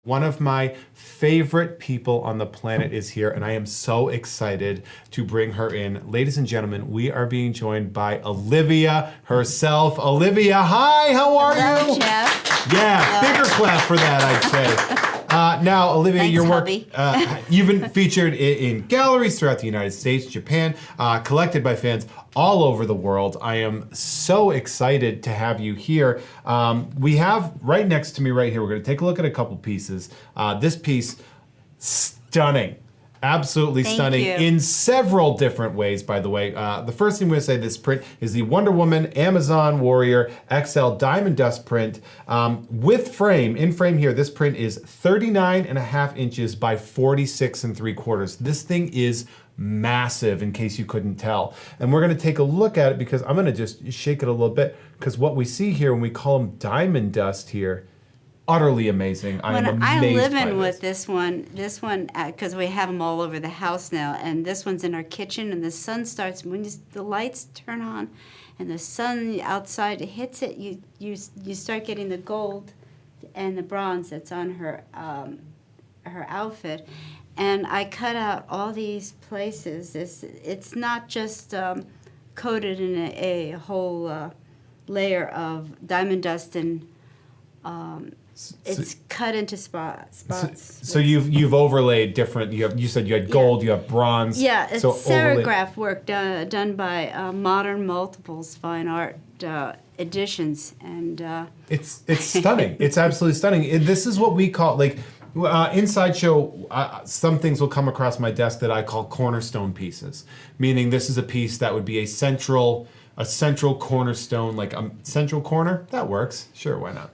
One of my favorite people on the planet is here, and I am so excited to bring her in. Ladies and gentlemen, we are being joined by Olivia herself. Olivia, hi, how are Hello, you? Jeff. Yeah, bigger clap for that, I'd say. Now, Olivia, Thanks, your work, hubby. you've been featured in galleries throughout the United States, Japan, collected by fans all over the world. I am so excited to have you here. We have right next to me right here, we're going to take a look at a couple pieces. This piece, stunning. Absolutely Thank stunning you. in several different ways, by the way. The first thing we're going to say, this print is the Wonder Woman Amazon Warrior XL Diamond Dust print with frame. In frame here, this print is 39.5 inches by 46.75. This thing is massive, in case you couldn't tell. And we're going to take a look at it because I'm going to just shake it a little bit, because what we see here when we call them diamond dust here, utterly amazing. I am amazed I live by in this. with this one, because we have them all over the house now, and this one's in our kitchen, and the sun starts, when the lights turn on and the sun outside hits it, you start getting the gold and the bronze that's on her outfit. And I cut out all these places. It's not just coated in a whole layer of diamond dust, and it's cut into spots. So you've overlaid different. You said you had gold. You have bronze. Yeah, it's so serigraph work done by Modern Multiples Fine Art Editions, and it's stunning. It's absolutely stunning. This is what we call, like, in Sideshow, some things will come across my desk that I call cornerstone pieces, meaning this is a piece that would be a central cornerstone, like a central corner. That works. Sure, why not?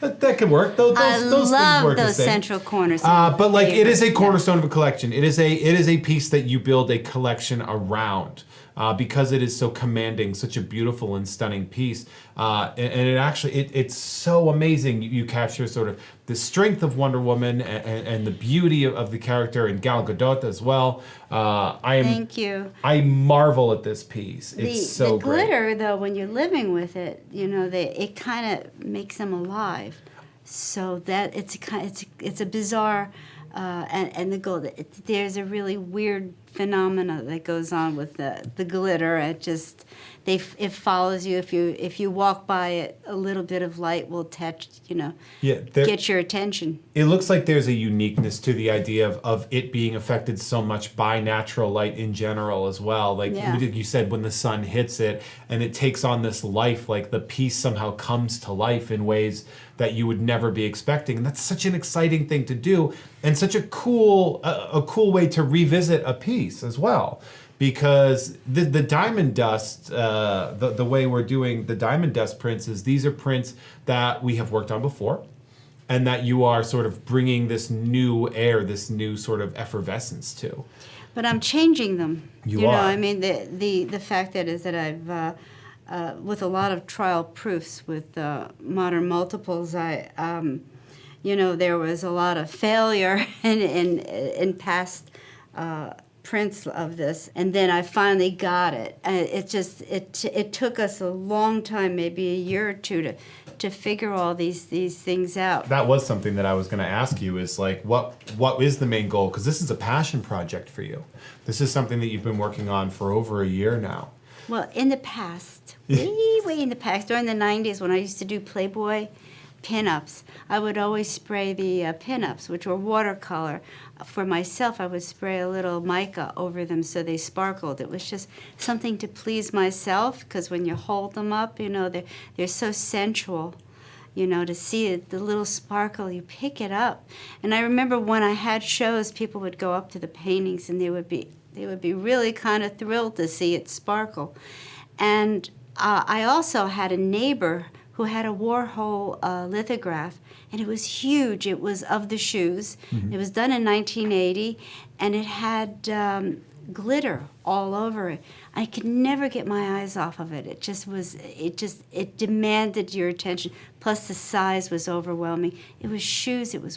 But that could work. Those things love work those the same. central corners. But like, it is a cornerstone of a collection. It is a piece that you build a collection around. Because it is so commanding, such a beautiful and stunning piece, and it actually it's so amazing. You capture sort of the strength of Wonder Woman and the beauty of the character, and Gal Gadot as well. Thank you. I marvel at this piece. It's so the great. glitter, though, when you're living with it, it kind of makes them alive. So that it's a bizarre. And the gold, there's a really weird phenomena that goes on with the glitter. It follows you. If you walk by it, a little bit of light will get your attention. It looks like there's a uniqueness to the idea of it being affected so much by natural light in general as well. Like you said, when the sun hits it and it takes on this life, like the piece somehow comes to life in ways that you would never be expecting. And that's such an exciting thing to do, and such a cool way to revisit a piece as well. Because the diamond dust, the way we're doing the diamond dust prints is these are prints that we have worked on before, and that you are sort of bringing this new air, this new sort of effervescence to. But I'm changing them. You are. I mean, the fact is that I've with a lot of trial proofs with Modern Multiples, there was a lot of failure in past prints of this, and then I finally got it. It took us a long time, maybe a year or two, to figure all these things out. That was something that I was going to ask you, is like, what is the main goal? Because this is a passion project for you. This is something that you've been working on for over a year now. Well, in the past, way in the past, during the 90s, when I used to do Playboy pinups, I would always spray the pinups, which were watercolor. For myself, I would spray a little mica over them so they sparkled. It was just something to please myself, because when you hold them up, they're so sensual. To see it, the little sparkle, you pick it up. And I remember when I had shows, people would go up to the paintings and they would be really kind of thrilled to see it sparkle. And I also had a neighbor who had a Warhol lithograph, and it was huge. It was of the shoes. Mm-hmm. It was done in 1980, and it had glitter all over it. I could never get my eyes off of it. It demanded your attention. Plus the size was overwhelming. It was shoes. It was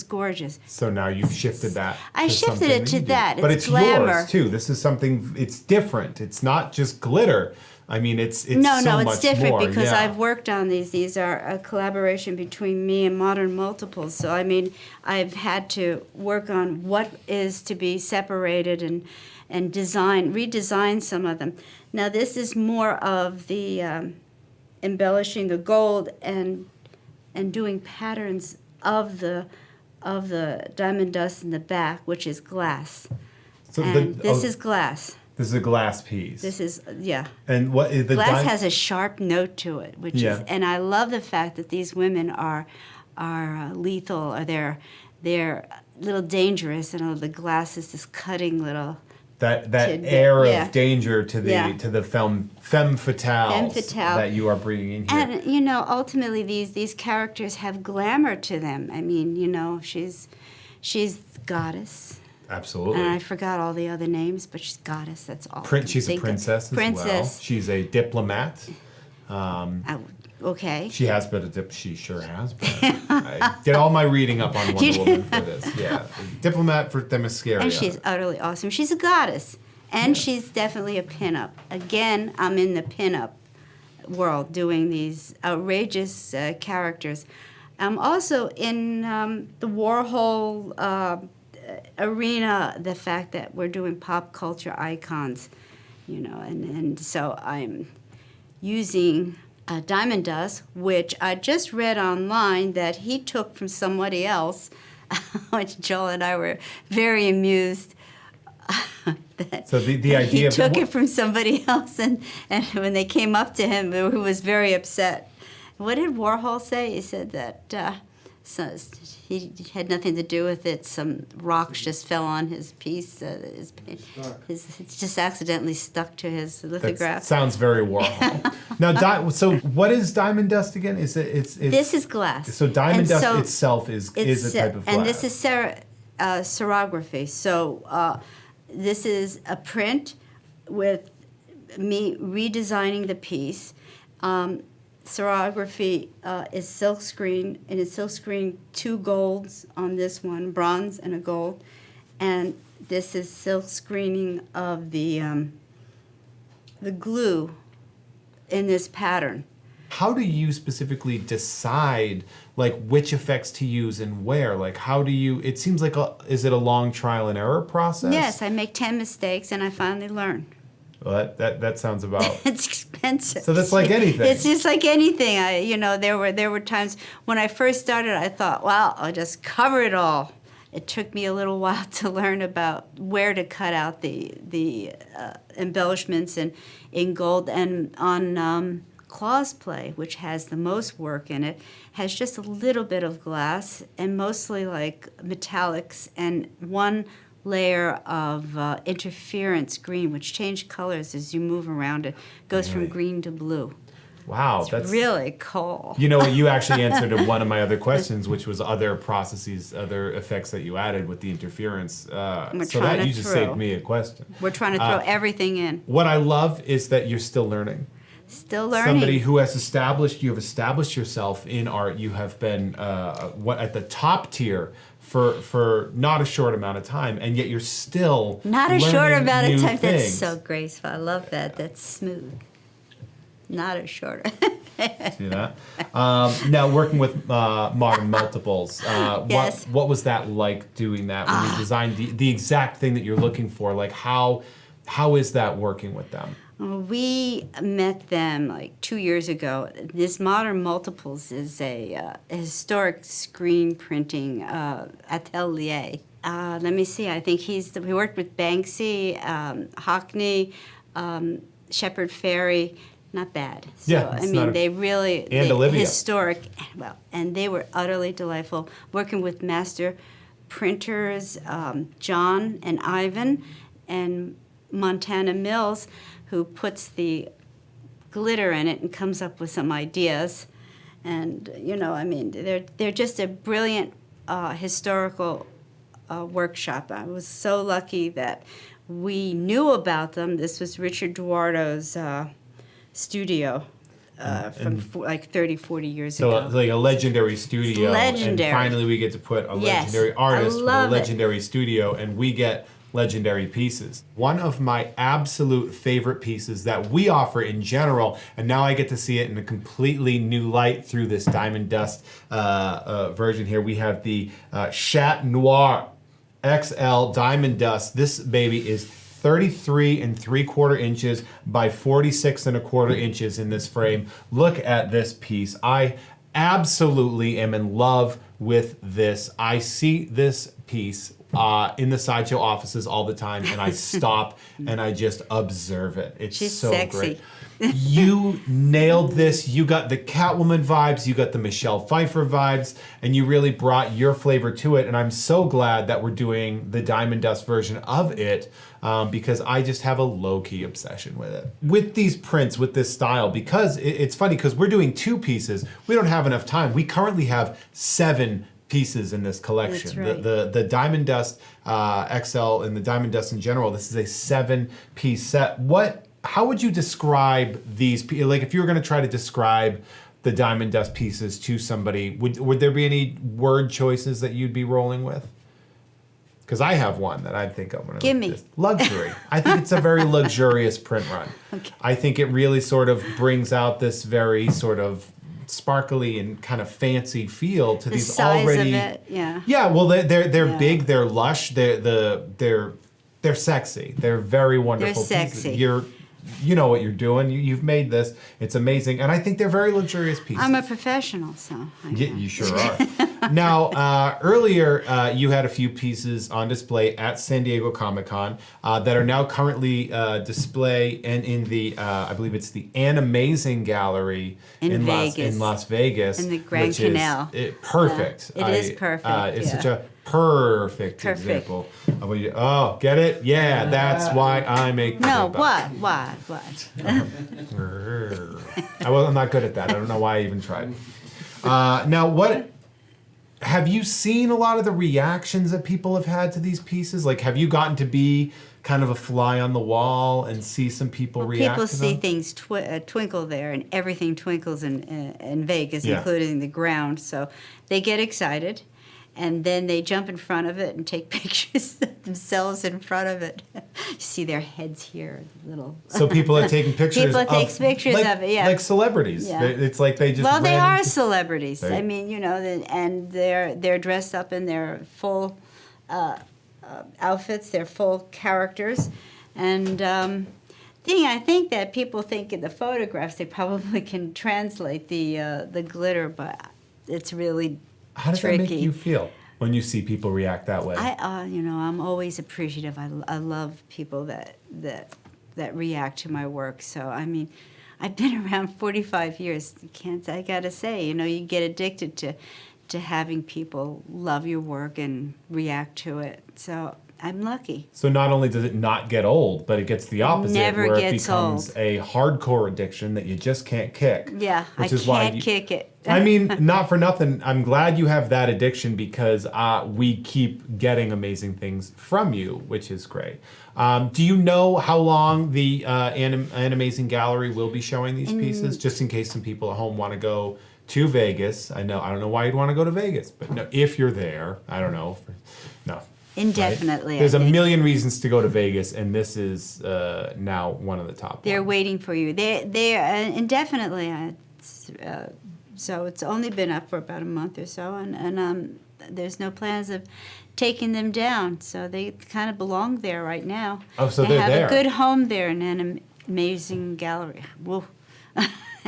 gorgeous. So now you've shifted that. I shifted it to that. But it's glamour. yours too. This is something. It's different. It's not just glitter. I mean, it's no, so it's much different more. because Yeah. I've worked on these. These are a collaboration between me and Modern Multiples. So I mean, I've had to work on what is to be separated and redesign some of them. Now this is more of the embellishing the gold and doing patterns of the diamond dust in the back, which is glass. So and this is glass. This is a glass piece. This is, yeah. And what is the glass has a sharp note to it, which is, and I love the fact that these women are lethal, or they're a little dangerous, and the glass is this cutting little. That air of danger to the femme fatales that you are bringing in here. And ultimately these characters have glamour to them. I mean, she's goddess. Absolutely. And I forgot all the other names, but she's goddess. That's all. She's a princess as well. She's a diplomat. Okay. She has been she sure has been. I did all my reading up on Wonder Woman for this. Yeah. Diplomat for Themyscira. And she's utterly awesome. She's a goddess. And she's definitely a pinup. Again, I'm in the pinup world doing these outrageous characters. I'm also in the Warhol arena, the fact that we're doing pop culture icons, and so I'm using diamond dust, which I just read online that he took from somebody else, which Joel and I were very amused. So the idea he took it from somebody else, and when they came up to him, he was very upset. What did Warhol say? He said that he had nothing to do with it. Some rocks just fell on his piece. It just accidentally stuck to his lithograph. That sounds very Warhol. Now, so what is diamond dust again? It's this is glass. So diamond dust itself is a type of glass. And this is serography. So this is a print with me redesigning the piece. Serography is silkscreen, and it's silkscreen 2 golds on this one, bronze and a gold, and this is silk screening of the glue in this pattern. How do you specifically decide which effects to use and where? How do you? It seems like is it a long trial and error process? Yes, I make 10 mistakes and I finally learn. Well, that sounds about. It's expensive. So that's like anything. It's just like anything. There were times when I first started, I thought, wow, I'll just cover it all. It took me a little while to learn about where to cut out the embellishments in gold. And on Claw's play, which has the most work in it, has just a little bit of glass and mostly metallics and one layer of interference green, which change colors as you move around it. Goes from green to blue. Wow, that's really cool. You actually answered one of my other questions, which was other processes, other effects that you added with the interference. So that you just saved me a question. We're trying to throw everything in. What I love is that you're still learning. Still learning. Somebody who has established yourself in art. You have been at the top tier for not a short amount of time, and yet you're still not a short amount of time. Things. That's so graceful. I love that. That's smooth. Not a short. See that? Now working with Modern Multiples, yes. What was that like doing that when you designed the exact thing that you're looking for? How is that working with them? We met them 2 years ago. This Modern Multiples is a historic screen printing atelier. Let me see. I think he worked with Banksy, Hockney, Shepard Fairey. Not bad. So, they really Olivia. Historic. Well, and they were utterly delightful. Working with master printers, John and Ivan, and Montana Mills, who puts the glitter in it and comes up with some ideas. And, they're just a brilliant historical workshop. I was so lucky that we knew about them. This was Richard Duardo's studio like 30, 40 years ago. So like a legendary studio. It's legendary. And finally we get to put a Yes, legendary artist with a love it. legendary studio, and we get legendary pieces. One of my absolute favorite pieces that we offer in general, and now I get to see it in a completely new light through this Diamond Dust version here. We have the Chat Noir XL Diamond Dust. This baby is 33 3/4 inches by 46 1/4 inches in this frame. Look at this piece. I absolutely am in love with this. I see this piece in the Sideshow offices all the time, and I stop and I just observe it. It's She's so sexy. great. You nailed this. You got the Catwoman vibes, you got the Michelle Pfeiffer vibes, and you really brought your flavor to it. And I'm so glad that we're doing the Diamond Dust version of it, because I just have a low-key obsession with it. With these prints, with this style, because it's funny, because we're doing 2 pieces. We don't have enough time. We currently have 7 pieces in this collection. That's right. The Diamond Dust XL and the Diamond Dust in general, this is a 7-piece set. How would you describe these? Like, if you were going to try to describe the Diamond Dust pieces to somebody, would there be any word choices that you'd be rolling with? Because I have one that I think I'm going to Give me. Luxury. I think it's a very luxurious print run. Okay. I think it really sort of brings out this very sort of sparkly and kind of fancy feel to these size already. of it, yeah. Yeah, well, they're Yeah. big, they're lush, they're sexy. They're very wonderful They're pieces. sexy. You know what you're doing. You've made this. It's amazing, and I think they're very luxurious pieces. I'm a professional, so. Yeah, you sure are. Now, earlier you had a few pieces on display at San Diego Comic-Con that are now currently display and in the, I believe it's the Animazing Gallery In Vegas. in Las Vegas. In the Grand which Canal. Is perfect. Yeah, it is perfect, It's yeah. such a perfect example of what you, oh, get it? Yeah, that's why I make No, paperback. what? I'm not good at that. I don't know why I even tried. Now, what have you seen a lot of the reactions that people have had to these pieces? Like, have you gotten to be kind of a fly on the wall and see some people react People to see them? things twinkle there, and everything twinkles in Vegas, Yeah. including the ground. So they get excited, and then they jump in front of it and take pictures of themselves in front of it. You see their heads here, little. So people are taking pictures. People take pictures like, of it, yeah. like celebrities. Yeah. It's like they just. Well, they ran are into- celebrities. Right. I mean, you know, and they're dressed up in their full outfits, their full characters, and I think that people think in the photographs they probably can translate the glitter, but it's really How does tricky. that make you feel when you see people react that way? I'm always appreciative. I love people that react to my work. So I mean, I've been around 45 years. I gotta say, you get addicted to having people love your work and react to it. So I'm lucky. So not only does it not get old, but it gets the opposite, Never where it gets becomes old. a hardcore addiction that you just can't kick. Yeah, which I is why can't kick it. I mean, not for nothing. I'm glad you have that addiction because we keep getting amazing things from you, which is great. Do you know how long the Animazing Gallery will be showing these pieces? Just in case some people at home want to go to Vegas. I don't know why you'd want to go to Vegas, but no, if you're there, I don't know. No. Indefinitely. Right? There's I a think. million reasons to go to Vegas, and this is now one of the top They're ones. waiting for you. They're indefinitely. So it's only been up for about a month or so, and there's no plans of taking them down. So they kind of belong there right now. Oh, so they they're have there. a good home there in an amazing gallery. Whoa.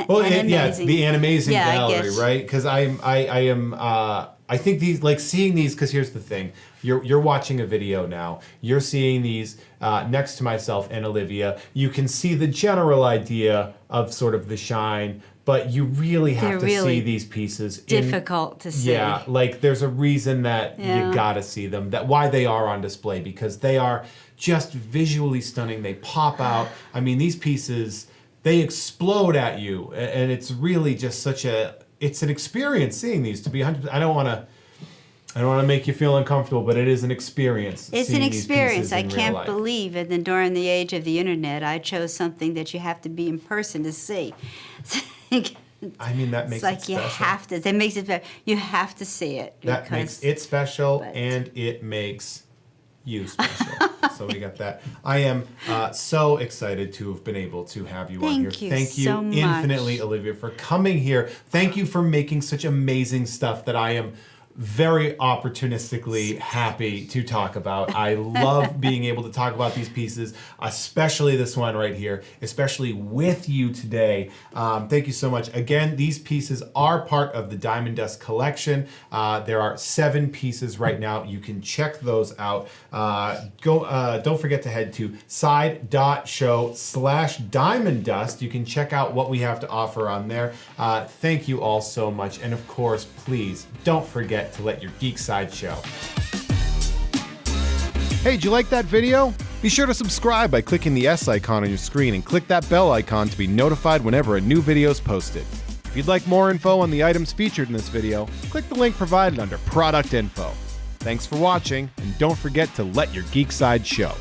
Well, An it's the Animazing Yeah, I Gallery, guess. right? Because I think these, like seeing these, because here's the thing. You're watching a video now. You're seeing these next to myself and Olivia. You can see the general idea of sort of the shine, but you really have They're to really see these pieces. difficult to see. Yeah, like there's a reason that Yeah. you gotta see them, that why they are on display, because they are just visually stunning. They pop out. I mean, these pieces, they explode at you, and it's really just it's an experience seeing these. To be 100%, I don't want to make you feel uncomfortable, but it is an experience. It's seeing an these experience. pieces I in real can't life. believe it. And during the age of the internet, I chose something that you have to be in person to see. I mean, that makes It's like it you special. have to. That makes it better. You have to see it. That makes it special, but- and it makes you special. So we got that. I am so excited to have been able to have you on here. Thank you Thank you so much. infinitely, Olivia, for coming here. Thank you for making such amazing stuff that I am very opportunistically happy to talk about. I love being able to talk about these pieces, especially this one right here, especially with you today. Thank you so much. Again, these pieces are part of the Diamond Dust collection. There are 7 pieces right now. You can check those out. Don't forget to head to side.show/Diamond Dust. You can check out what we have to offer on there. Thank you all so much. And of course, please don't forget to let your geek side show. Hey, did you like that video? Be sure to subscribe by clicking the S icon on your screen and click that bell icon to be notified whenever a new video is posted. If you'd like more info on the items featured in this video, click the link provided under Product Info. Thanks for watching, and don't forget to let your geek side show.